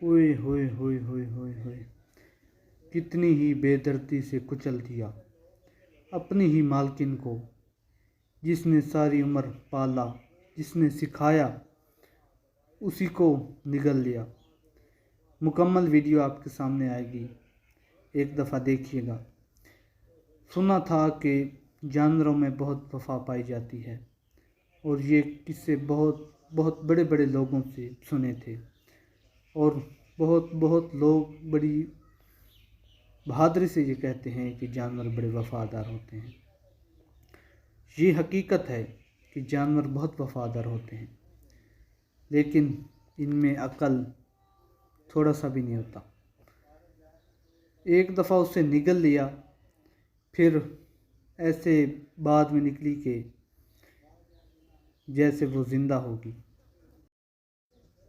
ओए होए होए होए होए होए, कितनी ही बेदर्दी से कुचल दिया अपनी ही मालकिन को, जिसने सारी उम्र पाला, जिसने सिखाया, उसी को निगल लिया। मुकम्मल वीडियो आपके सामने आएगी, एक दफ़ा देखिएगा। सुना था कि जानवरों में बहुत वफा पाई जाती है, और ये किस्से बहुत बहुत बड़े बड़े लोगों से सुने थे, और बहुत बहुत लोग बड़ी बहादुरी से ये कहते हैं कि जानवर बड़े वफ़ादार होते हैं। ये हकीकत है कि जानवर बहुत वफ़ादार होते हैं, लेकिन इनमें अक्ल थोड़ा सा भी नहीं होता। एक दफ़ा उसे निगल लिया, फिर ऐसे बाद में निकली कि जैसे वो ज़िंदा होगी।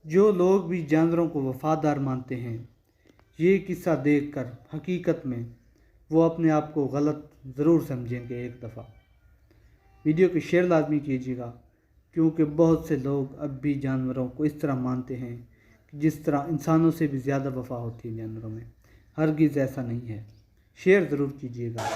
जो लोग भी जानवरों को वफ़ादार मानते हैं, ये किस्सा देखकर हकीकत में वो अपने आप को गलत ज़रूर समझेंगे। एक दफ़ा वीडियो को शेयर लाजमी कीजिएगा, क्योंकि बहुत से लोग अब भी जानवरों को इस तरह मानते हैं कि जिस तरह इंसानों से भी ज़्यादा वफ़ा होती है जानवरों में। हरगिज़ ऐसा नहीं है। शेयर ज़रूर कीजिएगा।